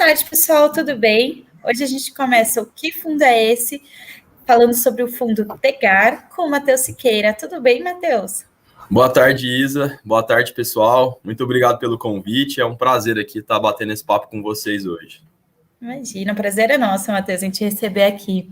tarde, pessoal, tudo bem? Hoje a gente começa o Que Fundo é Esse? Falando sobre o fundo Tegar com o Matheus Siqueira. Tudo bem, Matheus? Boa tarde, Isa. Boa tarde, pessoal. Muito obrigado pelo convite. É um prazer aqui estar batendo esse papo com vocês hoje. Imagina, o prazer é nosso, Matheus, em te receber aqui.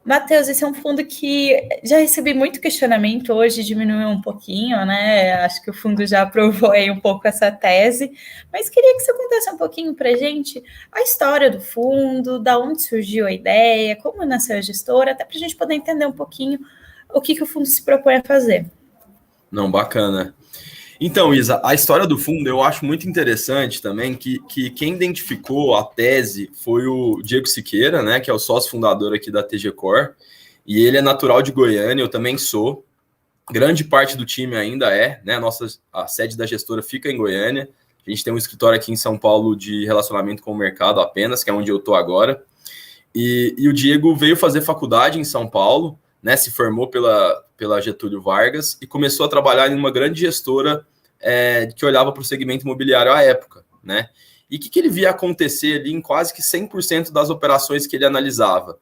Matheus, esse é um fundo que já recebi muito questionamento, hoje diminuiu um pouquinho, né? Acho que o fundo já aprovou aí um pouco essa tese, mas queria que você contasse um pouquinho para a gente a história do fundo, da onde surgiu a ideia, como nasceu a gestora, até para a gente poder entender um pouquinho o que o fundo se propõe a fazer. Não, bacana. Então, Isa, a história do fundo eu acho muito interessante também, que quem identificou a tese foi o Diego Siqueira, né, que é o sócio fundador aqui da TG Core, e ele é natural de Goiânia, eu também sou. Grande parte do time ainda é, né, a sede da gestora fica em Goiânia, a gente tem um escritório aqui em São Paulo de relacionamento com o mercado apenas, que é onde eu estou agora, e o Diego veio fazer faculdade em São Paulo, né, se formou pela Getúlio Vargas e começou a trabalhar em uma grande gestora que olhava para o segmento imobiliário à época, né? E o que ele via acontecer ali em quase que 100% das operações que ele analisava?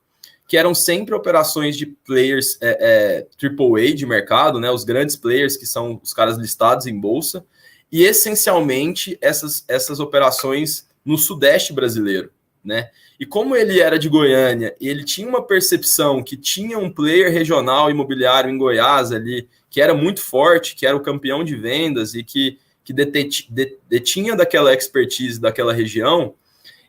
Que eram sempre operações de players AAA de mercado, né? Os grandes players, que são os caras listados em bolsa, e essencialmente essas operações no Sudeste brasileiro, né? E como ele era de Goiânia, ele tinha uma percepção que tinha um player regional imobiliário em Goiás ali, que era muito forte, que era o campeão de vendas e que detinha daquela expertise daquela região,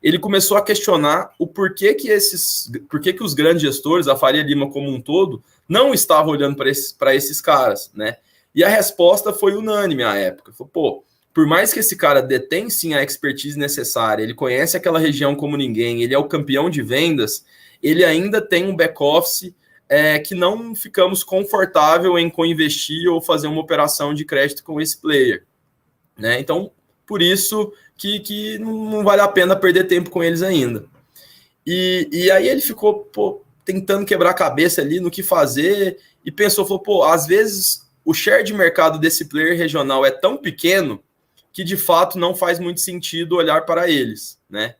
ele começou a questionar o porquê que os grandes gestores, a Faria Lima como um todo, não estavam olhando para esses caras, né? E a resposta foi unânime à época. Falou, pô, por mais que esse cara detém sim a expertise necessária, ele conhece aquela região como ninguém, ele é o campeão de vendas, ele ainda tem um back-office que não ficamos confortável em co-investir ou fazer uma operação de crédito com esse player, né? Então, por isso que não vale a pena perder tempo com eles ainda. E aí ele ficou tentando quebrar a cabeça ali no que fazer e pensou, falou, às vezes o share de mercado desse player regional é tão pequeno que de fato não faz muito sentido olhar para eles, né?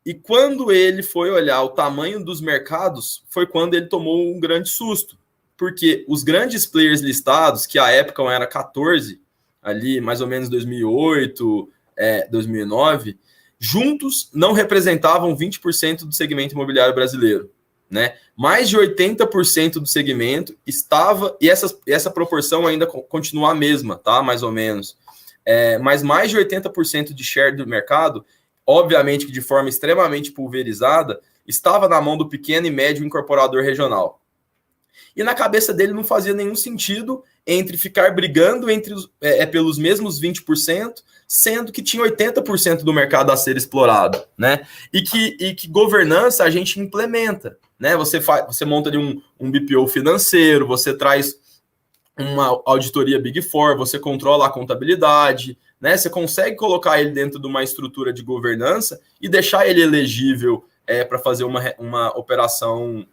E quando ele foi olhar o tamanho dos mercados, foi quando ele tomou um grande susto, porque os grandes players listados, que à época eram 14, ali mais ou menos 2008, 2009, juntos não representavam 20% do segmento imobiliário brasileiro, né? Mais de 80% do segmento estava, e essa proporção ainda continua a mesma, tá? Mais ou menos. Mas mais de 80% de share do mercado, obviamente que de forma extremamente pulverizada, estava na mão do pequeno e médio incorporador regional. E na cabeça dele não fazia nenhum sentido entre ficar brigando pelos mesmos 20%, sendo que tinha 80% do mercado a ser explorado, né? E que governança a gente implementa, né? Você monta ali um BPO financeiro, você traz uma auditoria Big Four, você controla a contabilidade, né? Você consegue colocar ele dentro de uma estrutura de governança e deixar ele elegível para fazer uma operação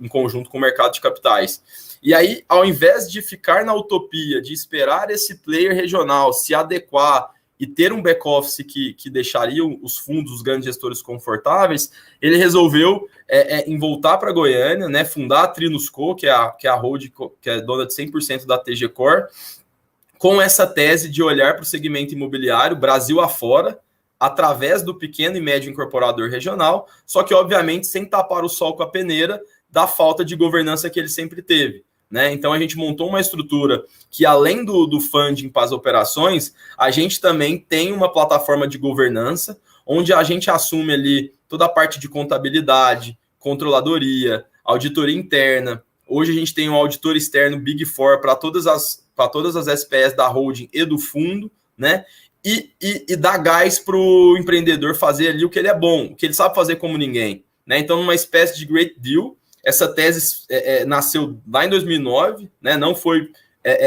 em conjunto com o mercado de capitais. E aí, ao invés de ficar na utopia, de esperar esse player regional se adequar e ter um back-office que deixaria os fundos, os grandes gestores confortáveis, ele resolveu em voltar para Goiânia, né, fundar a Trinusco, que é a holding, que é dona de 100% da TG Core, com essa tese de olhar para o segmento imobiliário, Brasil afora, através do pequeno e médio incorporador regional, só que, obviamente, sem tapar o sol com a peneira da falta de governança que ele sempre teve, né? Então, a gente montou uma estrutura que, além do funding para as operações, a gente também tem uma plataforma de governança, onde a gente assume ali toda a parte de contabilidade, controladoria, auditoria interna. Hoje a gente tem um auditor externo Big Four para todas as SPS da holding e do fundo, né? E dar gás para o empreendedor fazer ali o que ele é bom, o que ele sabe fazer como ninguém, né? Então, numa espécie de great deal, essa tese nasceu lá em 2009, né? Não foi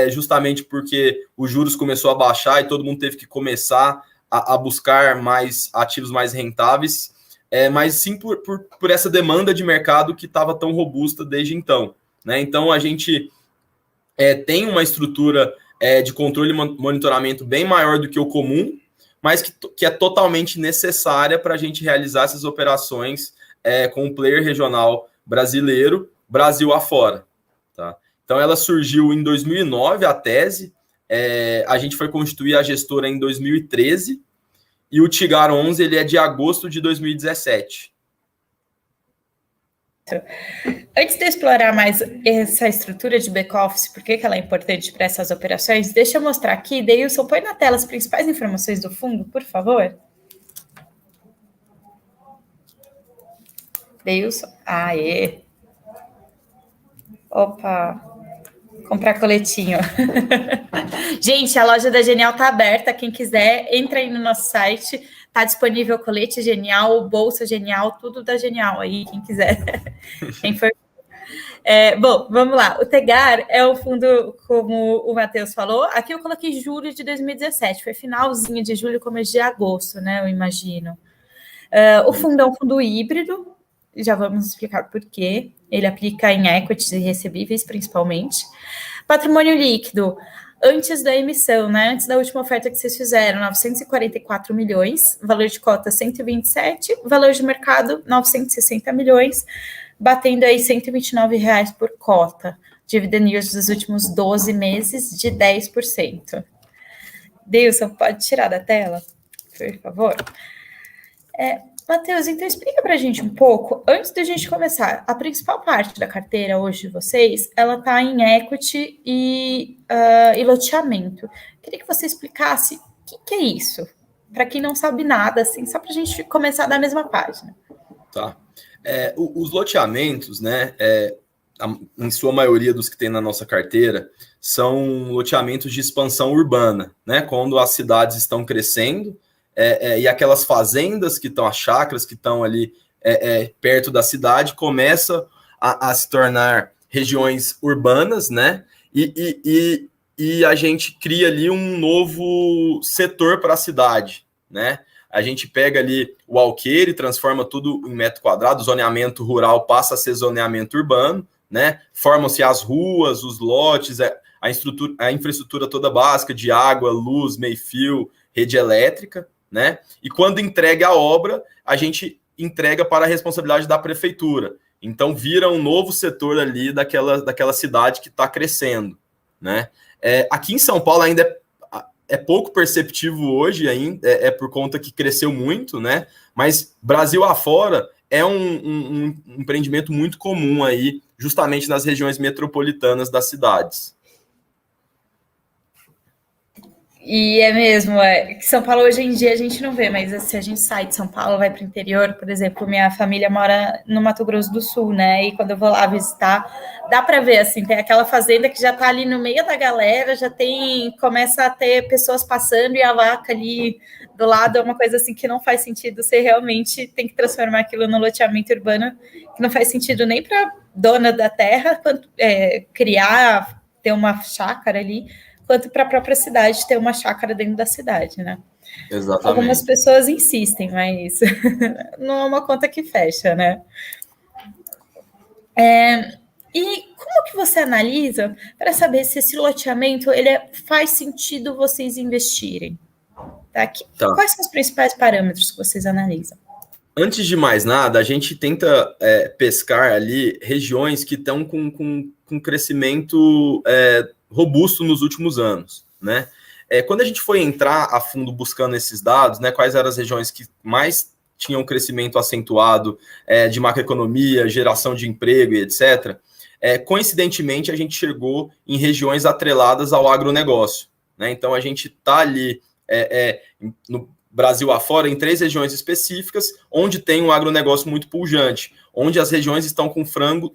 justamente porque os juros começou a baixar e todo mundo teve que começar a buscar mais ativos mais rentáveis, mas sim por essa demanda de mercado que estava tão robusta desde então, né? Então, a gente tem uma estrutura de controle e monitoramento bem maior do que o comum, mas que é totalmente necessária para a gente realizar essas operações com um player regional brasileiro, Brasil afora. Tá? Então, ela surgiu em 2009, a tese, a gente foi constituir a gestora em 2013, e o Tigar 11 ele é de agosto de 2017. Antes de explorar mais essa estrutura de back-office, por que ela é importante para essas operações, deixa eu mostrar aqui. Deilson, põe na tela as principais informações do fundo, por favor. Deilson, aê. Opa, comprar coletinho. Gente, a loja da Genial tá aberta, quem quiser, entra aí no nosso site, tá disponível colete Genial, bolsa Genial, tudo da Genial aí, quem quiser. Quem for... bom, vamos lá. O Tegar é um fundo, como o Matheus falou, aqui eu coloquei julho de 2017, foi finalzinho de julho, começo de agosto, né, eu imagino. O fundo é um fundo híbrido, já vamos explicar por quê. Ele aplica em equities e recebíveis, principalmente. Patrimônio líquido, antes da emissão, né? Antes da última oferta que vocês fizeram, 944 milhões, valor de cota 127, valor de mercado 960 milhões, batendo aí R$129 por cota. Dividend yield dos últimos 12 meses de 10%. Deilson, pode tirar da tela, por favor? Matheus, então explica para a gente um pouco, antes da gente começar, a principal parte da carteira hoje de vocês, ela está em equity e loteamento. Queria que você explicasse o que é isso, para quem não sabe nada, assim, só para a gente começar da mesma página. Tá. Os loteamentos, né, em sua maioria dos que tem na nossa carteira, são loteamentos de expansão urbana, né, quando as cidades estão crescendo, e aquelas fazendas que estão, as chácaras que estão ali perto da cidade, começam a se tornar regiões urbanas, né? E a gente cria ali um novo setor para a cidade, né? A gente pega ali o alqueire, transforma tudo em metro quadrado, o zoneamento rural passa a ser zoneamento urbano, né? Formam-se as ruas, os lotes, a infraestrutura toda básica de água, luz, meio-fio, rede elétrica, né? E quando entrega a obra, a gente entrega para a responsabilidade da prefeitura. Então, vira um novo setor ali daquela cidade que está crescendo, né? Aqui em São Paulo ainda é pouco perceptivo hoje, ainda por conta que cresceu muito, né? Mas Brasil afora é um empreendimento muito comum aí, justamente nas regiões metropolitanas das cidades. E é mesmo, que São Paulo hoje em dia a gente não vê, mas se a gente sai de São Paulo, vai para o interior, por exemplo, minha família mora no Mato Grosso do Sul, né? E quando eu vou lá visitar, dá para ver, assim, tem aquela fazenda que já está ali no meio da galera, começa a ter pessoas passando e a vaca ali do lado é uma coisa assim que não faz sentido, você realmente tem que transformar aquilo no loteamento urbano, que não faz sentido nem para dona da terra, quanto criar, ter uma chácara ali, quanto para a própria cidade ter uma chácara dentro da cidade, né? Exatamente. Algumas pessoas insistem, mas não é uma conta que fecha, né? E como que você analisa para saber se esse loteamento faz sentido vocês investirem? Tá? Quais são os principais parâmetros que vocês analisam? Antes de mais nada, a gente tenta pescar ali regiões que estão com crescimento robusto nos últimos anos, né? Quando a gente foi entrar a fundo buscando esses dados, né, quais eram as regiões que mais tinham crescimento acentuado de macroeconomia, geração de emprego e etc., coincidentemente a gente chegou em regiões atreladas ao agronegócio, né? Então a gente está ali no Brasil afora, em 3 regiões específicas, onde tem um agronegócio muito pujante, onde as regiões estão com franco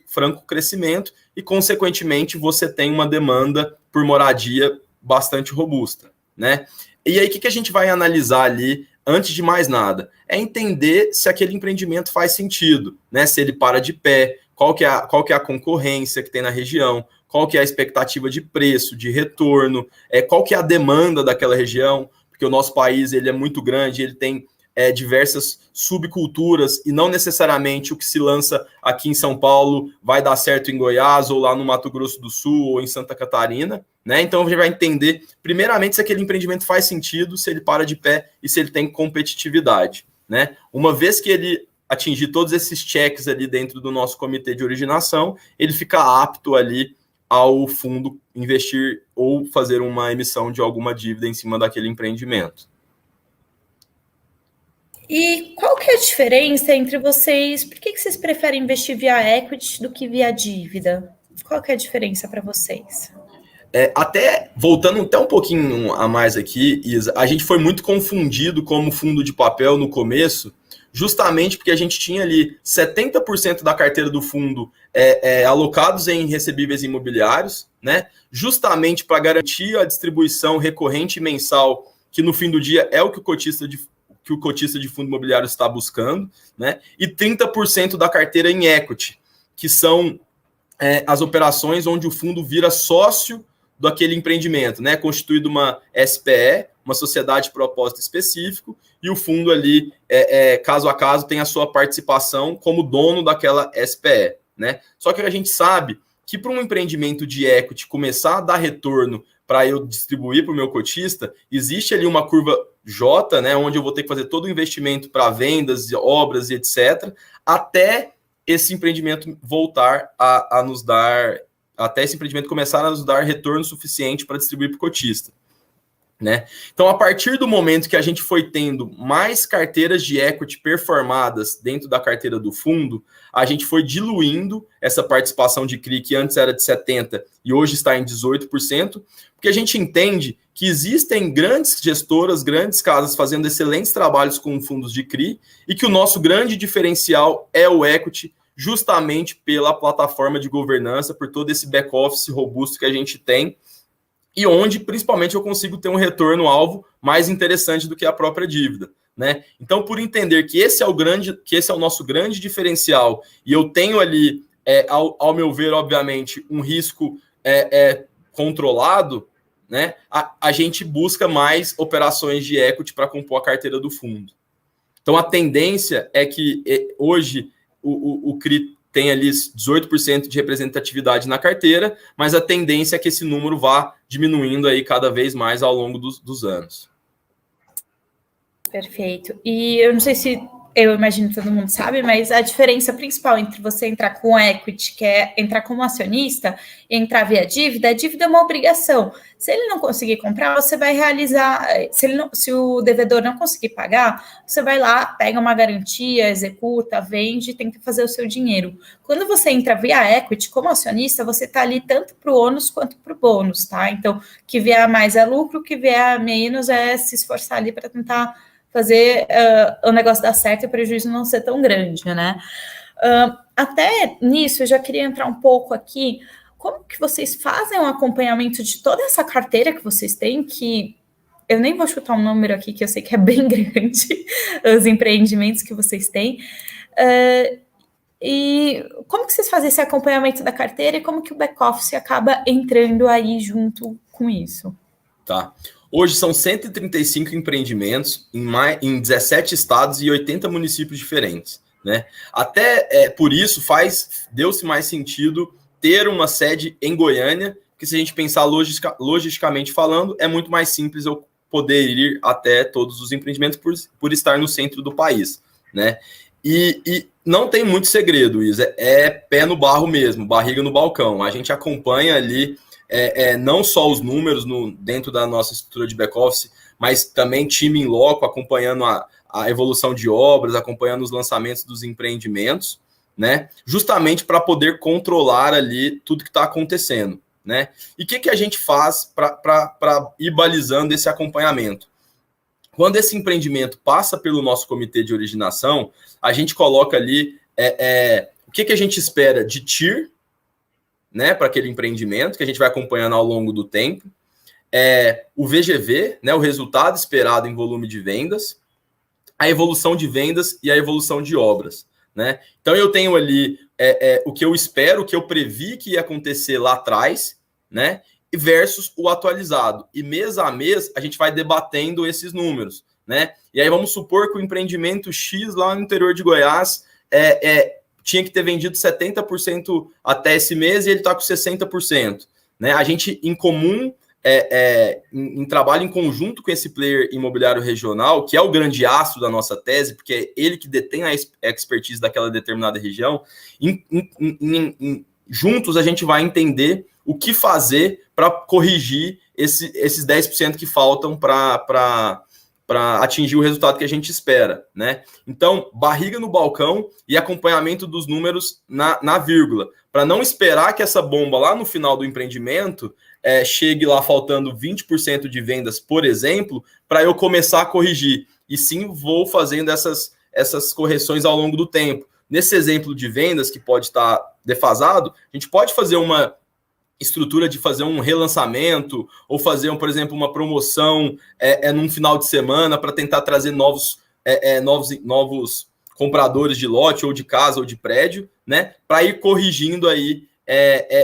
crescimento e, consequentemente, você tem uma demanda por moradia bastante robusta, né? E aí, o que a gente vai analisar ali, antes de mais nada? É entender se aquele empreendimento faz sentido, né? Se ele para de pé, qual que é a concorrência que tem na região, qual que é a expectativa de preço, de retorno, qual que é a demanda daquela região, porque o nosso país ele é muito grande, ele tem diversas subculturas, e não necessariamente o que se lança aqui em São Paulo vai dar certo em Goiás, ou lá no Mato Grosso do Sul, ou em Santa Catarina, né? Então a gente vai entender, primeiramente, se aquele empreendimento faz sentido, se ele para de pé e se ele tem competitividade, né? Uma vez que ele atingir todos esses checks ali dentro do nosso comitê de originação, ele fica apto ali ao fundo investir ou fazer uma emissão de alguma dívida em cima daquele empreendimento. E qual que é a diferença entre vocês? Por que vocês preferem investir via equity do que via dívida? Qual que é a diferença para vocês? Até voltando até um pouquinho a mais aqui, Isa, a gente foi muito confundido como fundo de papel no começo, justamente porque a gente tinha ali 70% da carteira do fundo alocados em recebíveis imobiliários, né? Justamente para garantir a distribuição recorrente mensal, que no fim do dia é o que o cotista de fundo imobiliário está buscando, né? E 30% da carteira em equity, que são as operações onde o fundo vira sócio daquele empreendimento, né? Constituído uma SPE, uma sociedade de propósito específico, e o fundo ali, caso a caso, tem a sua participação como dono daquela SPE, né? Só que a gente sabe que para um empreendimento de equity começar a dar retorno para eu distribuir para o meu cotista, existe ali uma curva J, né? Onde eu vou ter que fazer todo o investimento para vendas, obras e etc., até esse empreendimento voltar a nos dar, até esse empreendimento começar a nos dar retorno suficiente para distribuir para o cotista, né? Então, a partir do momento que a gente foi tendo mais carteiras de equity performadas dentro da carteira do fundo, a gente foi diluindo essa participação de CRI, que antes era de 70% e hoje está em 18%, porque a gente entende que existem grandes gestoras, grandes casas fazendo excelentes trabalhos com fundos de CRI, e que o nosso grande diferencial é o equity, justamente pela plataforma de governança, por todo esse back-office robusto que a gente tem, e onde, principalmente, eu consigo ter um retorno-alvo mais interessante do que a própria dívida, né? Então, por entender que esse é o nosso grande diferencial, e eu tenho ali, ao meu ver, obviamente, um risco controlado, né? A gente busca mais operações de equity para compor a carteira do fundo. Então, a tendência é que hoje o CRI tem ali 18% de representatividade na carteira, mas a tendência é que esse número vá diminuindo aí cada vez mais ao longo dos anos. Perfeito. E eu não sei se eu imagino que todo mundo sabe, mas a diferença principal entre você entrar com equity, que é entrar como acionista, e entrar via dívida, a dívida é uma obrigação. Se ele não conseguir comprar, você vai realizar. Se o devedor não conseguir pagar, você vai lá, pega uma garantia, executa, vende, tenta fazer o seu dinheiro. Quando você entra via equity, como acionista, você está ali tanto para o ônus quanto para o bônus, tá? Então, que vier mais é lucro, que vier menos é se esforçar ali para tentar fazer o negócio dar certo e o prejuízo não ser tão grande, né? Até nisso, eu já queria entrar um pouco aqui. Como que vocês fazem um acompanhamento de toda essa carteira que vocês têm, que eu nem vou chutar um número aqui, que eu sei que é bem grande, os empreendimentos que vocês têm. E como que vocês fazem esse acompanhamento da carteira e como que o back-office acaba entrando aí junto com isso? Tá. Hoje são 135 empreendimentos em 17 estados e 80 municípios diferentes, né? Até por isso deu-se mais sentido ter uma sede em Goiânia, porque se a gente pensar logisticamente falando, é muito mais simples eu poder ir até todos os empreendimentos por estar no centro do país, né? E não tem muito segredo, Isa, é pé no barro mesmo, barriga no balcão. A gente acompanha ali não só os números dentro da nossa estrutura de back-office, mas também time em loco, acompanhando a evolução de obras, acompanhando os lançamentos dos empreendimentos, né? Justamente para poder controlar ali tudo que está acontecendo, né? E o que a gente faz para ir balizando esse acompanhamento? Quando esse empreendimento passa pelo nosso comitê de originação, a gente coloca ali o que a gente espera de TIR, né, para aquele empreendimento, que a gente vai acompanhando ao longo do tempo, o VGV, né, o resultado esperado em volume de vendas, a evolução de vendas e a evolução de obras, né? Então, eu tenho ali o que eu espero, o que eu previ que ia acontecer lá atrás, né, versus o atualizado. E mês a mês, a gente vai debatendo esses números, né? E aí vamos supor que o empreendimento X lá no interior de Goiás tinha que ter vendido 70% até esse mês e ele está com 60%. Né? A gente, em comum, em trabalho em conjunto com esse player imobiliário regional, que é o grande astro da nossa tese, porque é ele que detém a expertise daquela determinada região, juntos a gente vai entender o que fazer para corrigir esses 10% que faltam para atingir o resultado que a gente espera, né? Então, barriga no balcão e acompanhamento dos números na vírgula, para não esperar que essa bomba lá no final do empreendimento chegue lá faltando 20% de vendas, por exemplo, para eu começar a corrigir. E sim, vou fazendo essas correções ao longo do tempo. Nesse exemplo de vendas, que pode estar defasado, a gente pode fazer uma estrutura de fazer um relançamento ou fazer, por exemplo, uma promoção num final de semana para tentar trazer novos compradores de lote ou de casa ou de prédio, né? Para ir corrigindo aí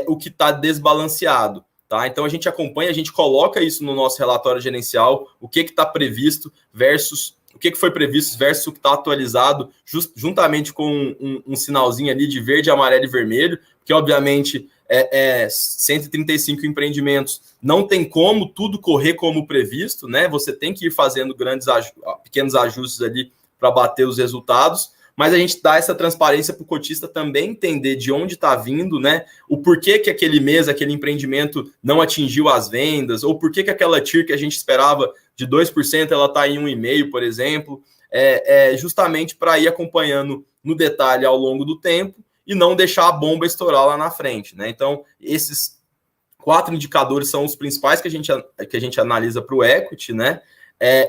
o que está desbalanceado. Tá? Então a gente acompanha, a gente coloca isso no nosso relatório gerencial, o que está previsto versus o que foi previsto versus o que está atualizado, juntamente com um sinalzinho ali de verde, amarelo e vermelho, que obviamente 135 empreendimentos, não tem como tudo correr como previsto, né? Você tem que ir fazendo pequenos ajustes ali para bater os resultados, mas a gente dá essa transparência para o cotista também entender de onde está vindo, né? O porquê que aquele mês, aquele empreendimento não atingiu as vendas, ou porquê que aquela TIR que a gente esperava de 2%, ela está em 1,5%, por exemplo, justamente para ir acompanhando no detalhe ao longo do tempo e não deixar a bomba estourar lá na frente, né? Então, esses 4 indicadores são os principais que a gente analisa para o equity, né?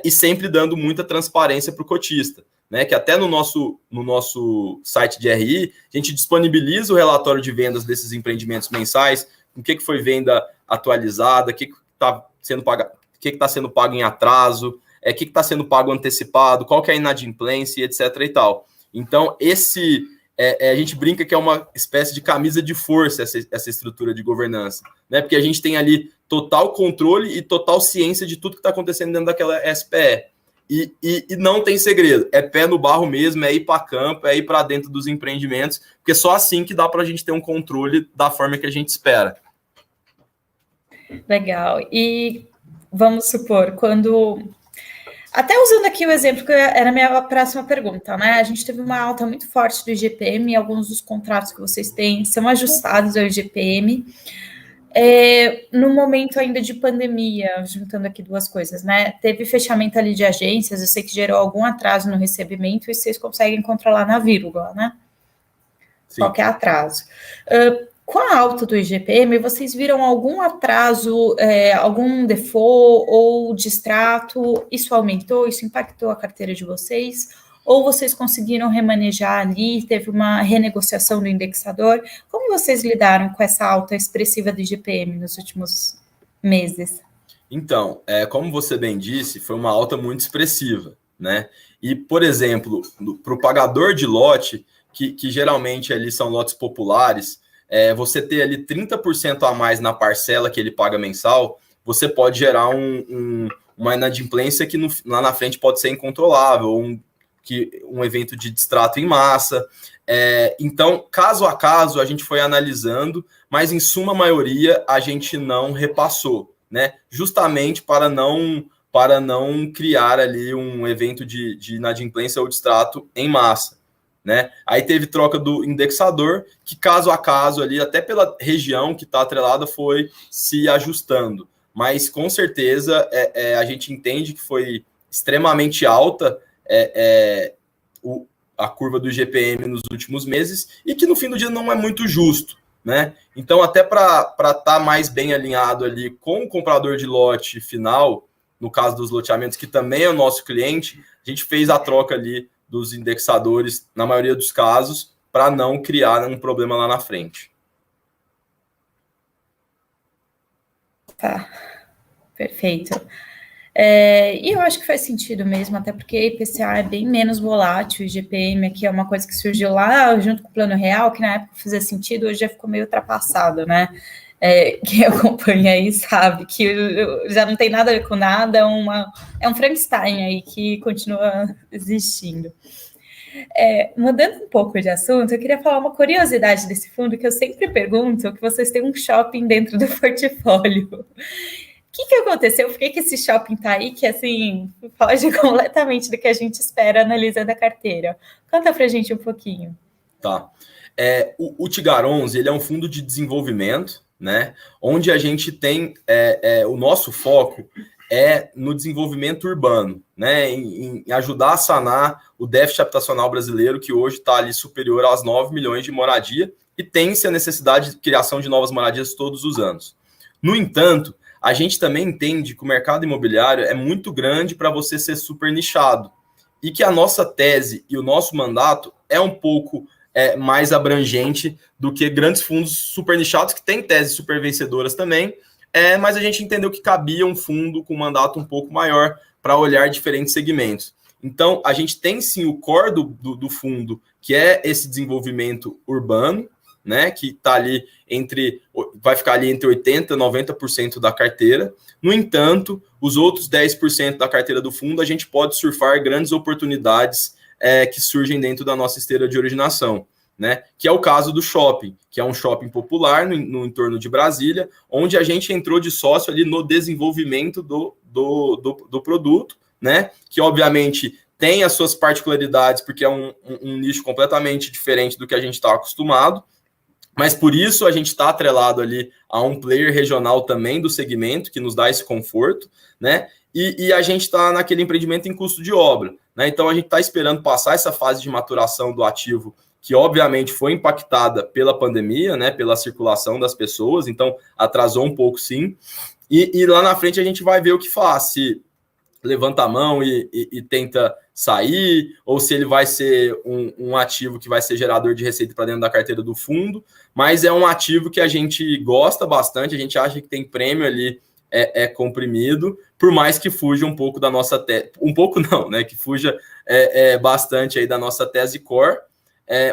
E sempre dando muita transparência para o cotista, né? Que até no nosso site de RI, a gente disponibiliza o relatório de vendas desses empreendimentos mensais, o que foi venda atualizada, o que está sendo pago, o que está sendo pago em atraso, o que está sendo pago antecipado, qual que é a inadimplência, etc. e tal. Então, a gente brinca que é uma espécie de camisa de força essa estrutura de governança, né? Porque a gente tem ali total controle e total ciência de tudo que está acontecendo dentro daquela SPE. E não tem segredo, é pé no barro mesmo, é ir para campo, é ir para dentro dos empreendimentos, porque só assim que dá para a gente ter um controle da forma que a gente espera. Legal. E vamos supor, até usando aqui o exemplo que era a minha próxima pergunta, né? A gente teve uma alta muito forte do IGPM, alguns dos contratos que vocês têm são ajustados ao IGPM. No momento ainda de pandemia, juntando aqui duas coisas, né? Teve fechamento ali de agências, eu sei que gerou algum atraso no recebimento e vocês conseguem controlar na vírgula, né? Sim. Qualquer atraso. Com a alta do IGPM, vocês viram algum atraso, algum default ou distrato? Isso aumentou? Isso impactou a carteira de vocês? Ou vocês conseguiram remanejar ali, teve uma renegociação do indexador? Como vocês lidaram com essa alta expressiva do IGPM nos últimos meses? Então, como você bem disse, foi uma alta muito expressiva, né? E, por exemplo, para o pagador de lote, que geralmente ali são lotes populares, você ter ali 30% a mais na parcela que ele paga mensal, você pode gerar uma inadimplência que lá na frente pode ser incontrolável, um evento de distrato em massa. Então, caso a caso, a gente foi analisando, mas em suma maioria a gente não repassou, né? Justamente para não criar ali um evento de inadimplência ou distrato em massa. Né? Aí teve troca do indexador, que caso a caso ali, até pela região que está atrelada, foi se ajustando. Mas com certeza a gente entende que foi extremamente alta a curva do IGPM nos últimos meses e que no fim do dia não é muito justo. Né? Então, até para estar mais bem alinhado ali com o comprador de lote final, no caso dos loteamentos, que também é o nosso cliente, a gente fez a troca ali dos indexadores, na maioria dos casos, para não criar um problema lá na frente. Tá, perfeito. E eu acho que faz sentido mesmo, até porque IPCA é bem menos volátil, o IGPM aqui é uma coisa que surgiu lá junto com o Plano Real, que na época fazia sentido, hoje já ficou meio ultrapassado, né? Quem acompanha aí sabe que já não tem nada a ver com nada, é um Frankenstein aí que continua existindo. Mudando um pouco de assunto, eu queria falar uma curiosidade desse fundo que eu sempre pergunto, que vocês têm um shopping dentro do portfólio. O que aconteceu? Por que esse shopping está aí, que assim, foge completamente do que a gente espera analisando a carteira? Conta pra gente um pouquinho. Tá. O Tigar 11, ele é um fundo de desenvolvimento, né? Onde a gente tem o nosso foco no desenvolvimento urbano, né? Em ajudar a sanar o déficit habitacional brasileiro, que hoje está ali superior aos 9 milhões de moradia, e tem-se a necessidade de criação de novas moradias todos os anos. No entanto, a gente também entende que o mercado imobiliário é muito grande para você ser super nichado, e que a nossa tese e o nosso mandato é um pouco mais abrangente do que grandes fundos super nichados, que têm teses super vencedoras também, mas a gente entendeu que cabia um fundo com um mandato um pouco maior para olhar diferentes segmentos. Então, a gente tem sim o core do fundo, que é esse desenvolvimento urbano, né, que está ali vai ficar ali entre 80% e 90% da carteira. No entanto, os outros 10% da carteira do fundo, a gente pode surfar grandes oportunidades que surgem dentro da nossa esteira de originação, né? Que é o caso do shopping, que é um shopping popular no entorno de Brasília, onde a gente entrou de sócio ali no desenvolvimento do produto, né? Que obviamente tem as suas particularidades, porque é um nicho completamente diferente do que a gente está acostumado, mas por isso a gente está atrelado ali a um player regional também do segmento, que nos dá esse conforto, né? E a gente está naquele empreendimento em custo de obra, né? Então a gente está esperando passar essa fase de maturação do ativo, que obviamente foi impactada pela pandemia, né? Pela circulação das pessoas, então atrasou um pouco sim. E lá na frente a gente vai ver o que faz, se levanta a mão e tenta sair, ou se ele vai ser um ativo que vai ser gerador de receita para dentro da carteira do fundo, mas é um ativo que a gente gosta bastante, a gente acha que tem prêmio ali comprimido, por mais que fuja um pouco da nossa tese, um pouco não, né, que fuja bastante aí da nossa tese core,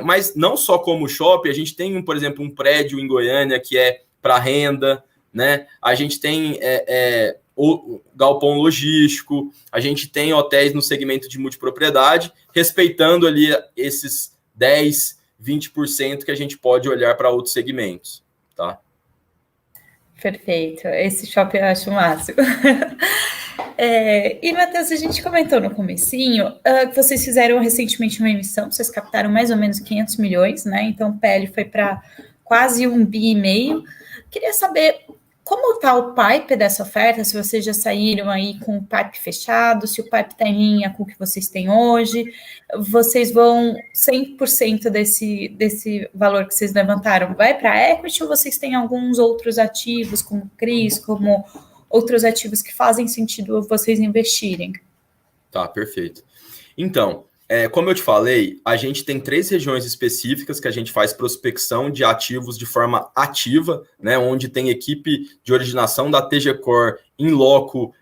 mas não só como shopping, a gente tem, por exemplo, um prédio em Goiânia que é para renda, né, a gente tem o galpão logístico, a gente tem hotéis no segmento de multipropriedade, respeitando ali esses 10, 20% que a gente pode olhar para outros segmentos, tá? Perfeito, esse shopping eu acho o máximo. E, Matheus, a gente comentou no comecinho que vocês fizeram recentemente uma emissão, vocês captaram mais ou menos 500 milhões, né? Então, o PL foi para quase 1,5 bi. Queria saber como está o pipe dessa oferta, se vocês já saíram aí com o pipe fechado, se o pipe está em linha com o que vocês têm hoje, vocês vão 100% desse valor que vocês levantaram, vai para a equity ou vocês têm alguns outros ativos, como CRIs, como outros ativos que fazem sentido vocês investirem? Tá, perfeito. Então, como eu te falei, a gente tem 3 regiões específicas que a gente faz prospecção de ativos de forma ativa, né, onde tem equipe de originação da TG Core em loco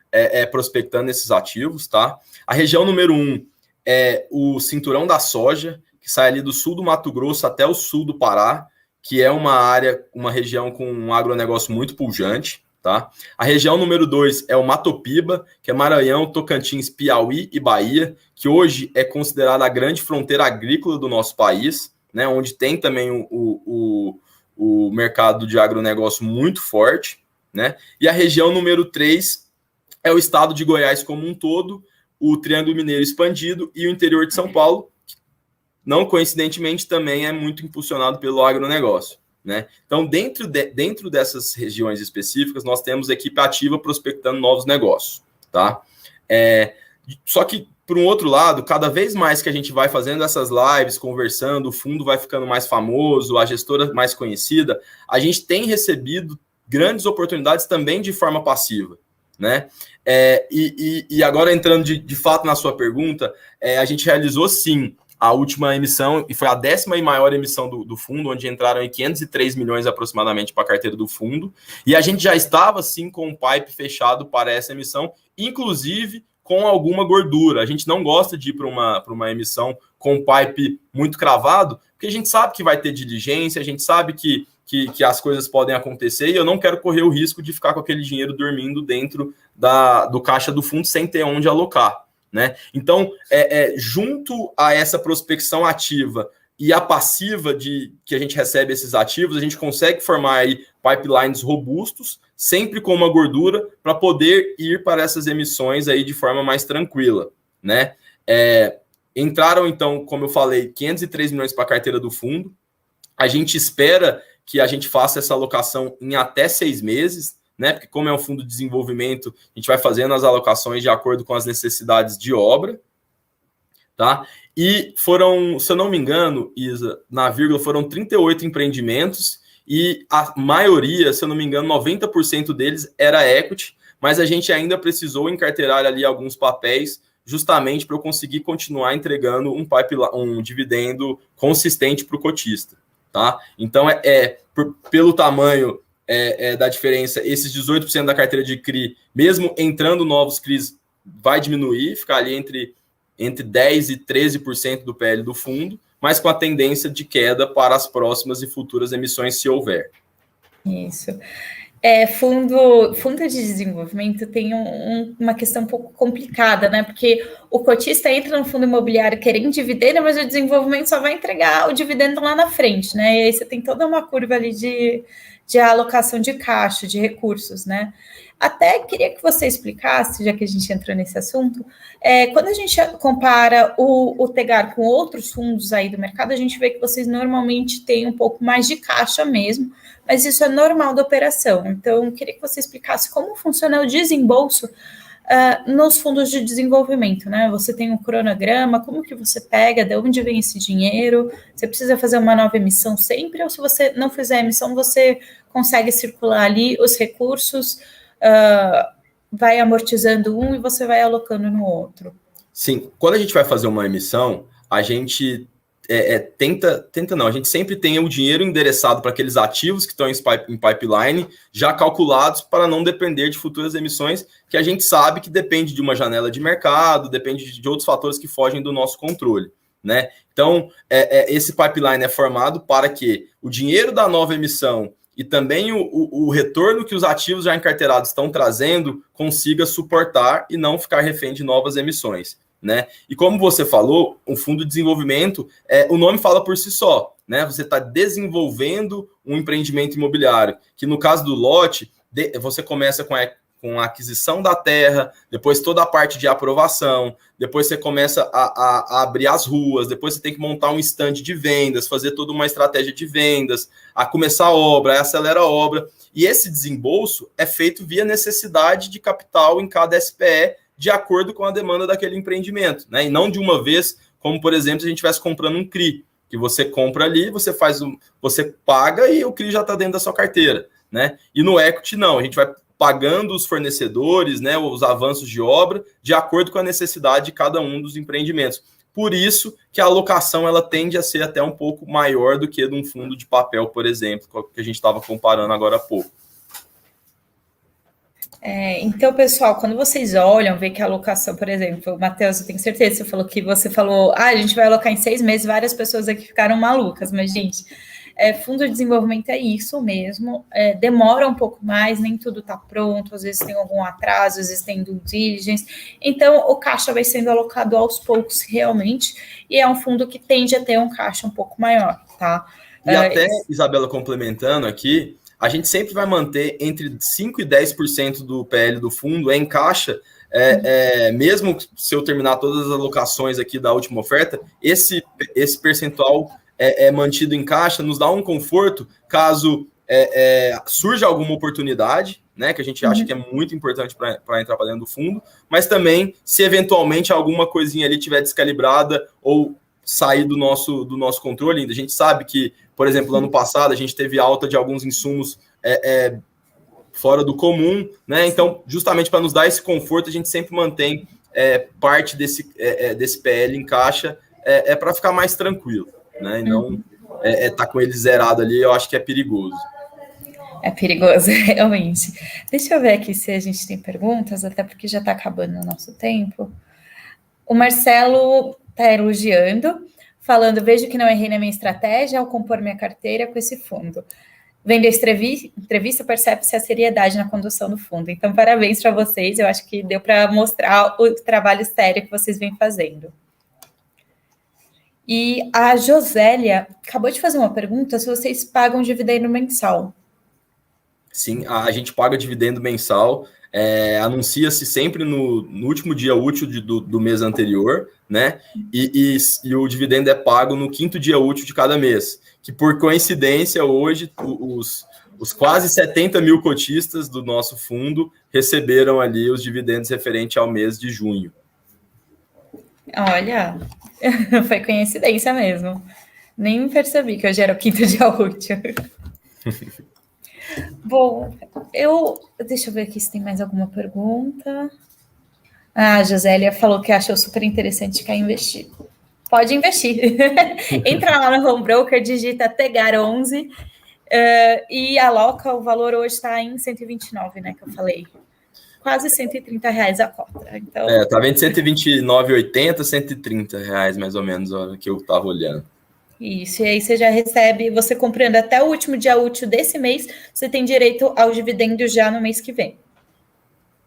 prospectando esses ativos, tá? A região número 1 é o Cinturão da Soja, que sai ali do sul do Mato Grosso até o sul do Pará, que é uma região com um agronegócio muito pujante, tá? A região número 2 é o Matopiba, que é Maranhão, Tocantins, Piauí e Bahia, que hoje é considerada a grande fronteira agrícola do nosso país, né, onde tem também o mercado de agronegócio muito forte, né? E a região número 3 é o estado de Goiás como um todo, o Triângulo Mineiro expandido e o interior de São Paulo, que, não coincidentemente, também é muito impulsionado pelo agronegócio, né? Então, dentro dessas regiões específicas, nós temos equipe ativa prospectando novos negócios, tá? Só que, por um outro lado, cada vez mais que a gente vai fazendo essas lives, conversando, o fundo vai ficando mais famoso, a gestora mais conhecida, a gente tem recebido grandes oportunidades também de forma passiva, né? E agora, entrando de fato na sua pergunta, a gente realizou, sim, a última emissão, e foi a 10ª e maior emissão do fundo, onde entraram em 503 milhões aproximadamente para a carteira do fundo, e a gente já estava, sim, com o pipe fechado para essa emissão, inclusive com alguma gordura. A gente não gosta de ir para uma emissão com o pipe muito cravado, porque a gente sabe que vai ter diligência, a gente sabe que que as coisas podem acontecer e eu não quero correr o risco de ficar com aquele dinheiro dormindo dentro do caixa do fundo sem ter onde alocar, né? Então, junto a essa prospecção ativa e a passiva que a gente recebe esses ativos, a gente consegue formar aí pipelines robustos, sempre com uma gordura, para poder ir para essas emissões aí de forma mais tranquila, né? Entraram, então, como eu falei, 503 milhões para a carteira do fundo. A gente espera que a gente faça essa alocação em até 6 meses, né? Porque como é um fundo de desenvolvimento, a gente vai fazendo as alocações de acordo com as necessidades de obra, tá? E foram, se eu não me engano, Isa, na vírgula, foram 38 empreendimentos e a maioria, se eu não me engano, 90% deles era equity, mas a gente ainda precisou encarteirar ali alguns papéis justamente para eu conseguir continuar entregando um dividendo consistente para o cotista, tá? Então, pelo tamanho da diferença, esses 18% da carteira de CRI, mesmo entrando novos CRIs, vai diminuir, ficar ali entre 10% e 13% do PL do fundo, mas com a tendência de queda para as próximas e futuras emissões, se houver. Isso. Fundo de desenvolvimento tem uma questão um pouco complicada, né? Porque o cotista entra no fundo imobiliário querendo dividendo, mas o desenvolvimento só vai entregar o dividendo lá na frente, né? E aí você tem toda uma curva ali de alocação de caixa, de recursos, né? Até queria que você explicasse, já que a gente entrou nesse assunto, quando a gente compara o Tegar com outros fundos aí do mercado, a gente vê que vocês normalmente têm um pouco mais de caixa mesmo, mas isso é normal da operação. Então, queria que você explicasse como funciona o desembolso nos fundos de desenvolvimento, né? Você tem um cronograma, como que você pega, de onde vem esse dinheiro? Você precisa fazer uma nova emissão sempre, ou se você não fizer a emissão, você consegue circular ali os recursos, vai amortizando um e você vai alocando no outro? Sim, quando a gente vai fazer uma emissão, a gente a gente sempre tem o dinheiro endereçado para aqueles ativos que estão em pipeline, já calculados para não depender de futuras emissões, que a gente sabe que depende de uma janela de mercado, depende de outros fatores que fogem do nosso controle, né? Então, esse pipeline é formado para que o dinheiro da nova emissão e também o retorno que os ativos já encarteirados estão trazendo consiga suportar e não ficar refém de novas emissões, né? E como você falou, o fundo de desenvolvimento, o nome fala por si só, né? Você está desenvolvendo um empreendimento imobiliário, que no caso do lote, você começa com a aquisição da terra, depois toda a parte de aprovação, depois você começa a abrir as ruas, depois você tem que montar um stand de vendas, fazer toda uma estratégia de vendas, a começar a obra, acelera a obra, e esse desembolso é feito via necessidade de capital em cada SPE, de acordo com a demanda daquele empreendimento, né? E não de uma vez, como, por exemplo, se a gente estivesse comprando um CRI, que você compra ali, você paga e o CRI já está dentro da sua carteira, né? E no equity, não, a gente vai pagando os fornecedores, né, os avanços de obra, de acordo com a necessidade de cada um dos empreendimentos. Por isso que a alocação ela tende a ser até um pouco maior do que de um fundo de papel, por exemplo, que a gente estava comparando agora há pouco. Então, pessoal, quando vocês olham, vê que a alocação, por exemplo, Matheus, eu tenho certeza, você falou, a gente vai alocar em 6 meses, várias pessoas aqui ficaram malucas, mas, gente, fundo de desenvolvimento é isso mesmo, demora um pouco mais, nem tudo está pronto, às vezes tem algum atraso, às vezes tem due diligence, então o caixa vai sendo alocado aos poucos realmente, e é um fundo que tende a ter um caixa um pouco maior, tá? E até, Isabela, complementando aqui, a gente sempre vai manter entre 5% e 10% do PL do fundo em caixa, mesmo se eu terminar todas as alocações aqui da última oferta, esse percentual é mantido em caixa, nos dá um conforto caso surja alguma oportunidade, né, que a gente acha que é muito importante para entrar para dentro do fundo, mas também se eventualmente alguma coisinha ali tiver descalibrada ou sair do nosso controle. A gente sabe que, por exemplo, no ano passado a gente teve alta de alguns insumos fora do comum, né? Então, justamente para nos dar esse conforto, a gente sempre mantém parte desse PL em caixa para ficar mais tranquilo, né? E não tá com ele zerado ali, eu acho que é perigoso. É perigoso, realmente. Deixa eu ver aqui se a gente tem perguntas, até porque já está acabando o nosso tempo. O Marcelo está elogiando, falando, vejo que não errei na minha estratégia ao compor minha carteira com esse fundo. Vendo a entrevista, percebe-se a seriedade na condução do fundo. Então, parabéns para vocês. Eu acho que deu para mostrar o trabalho sério que vocês vêm fazendo. E a Josélia acabou de fazer uma pergunta se vocês pagam dividendo mensal. Sim, a gente paga dividendo mensal, anuncia-se sempre no último dia útil do mês anterior, né? E o dividendo é pago no 5º dia útil de cada mês, que por coincidência hoje os quase 70 mil cotistas do nosso fundo receberam ali os dividendos referente ao mês de junho. Olha, foi coincidência mesmo. Nem percebi que hoje era o 5º dia útil. Bom, deixa eu ver aqui se tem mais alguma pergunta. A Josélia falou que achou super interessante quer investir. Pode investir. Entra lá no Home Broker, digita TEGAR11 e aloca. O valor hoje está em 129, né, que eu falei. Quase R$130 a cota. Então... tá vendo R$129,80, R$130 mais ou menos, a hora que eu estava olhando. Isso, e aí você já recebe, você comprando até o último dia útil desse mês, você tem direito ao dividendo já no mês que vem,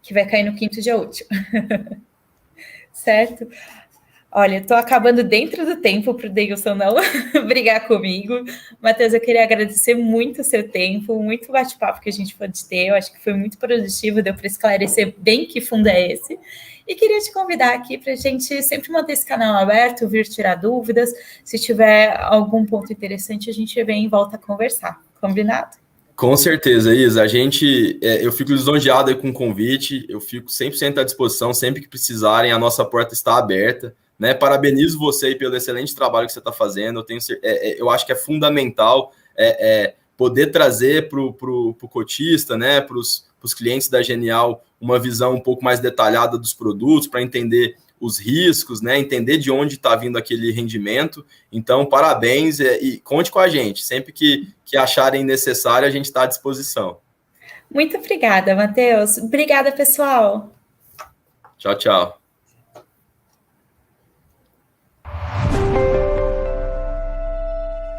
que vai cair no 5º dia útil. Certo? Olha, estou acabando dentro do tempo para o Deilson não brigar comigo. Matheus, eu queria agradecer muito o seu tempo, muito bate-papo que a gente pôde ter. Eu acho que foi muito produtivo, deu para esclarecer bem que fundo é esse. E queria te convidar aqui para a gente sempre manter esse canal aberto, vir tirar dúvidas. Se tiver algum ponto interessante, a gente vem e volta a conversar. Combinado? Com certeza, Isa. Eu fico lisonjeado aí com o convite, eu fico 100% à disposição, sempre que precisarem, a nossa porta está aberta. Né? Parabenizo você aí pelo excelente trabalho que você está fazendo. Eu acho que é fundamental poder trazer para o cotista, né? Para os clientes da Genial, uma visão um pouco mais detalhada dos produtos, para entender os riscos, né? Entender de onde está vindo aquele rendimento. Então, parabéns e conte com a gente. Sempre que acharem necessário, a gente está à disposição. Muito obrigada, Matheus. Obrigada, pessoal. Tchau, tchau.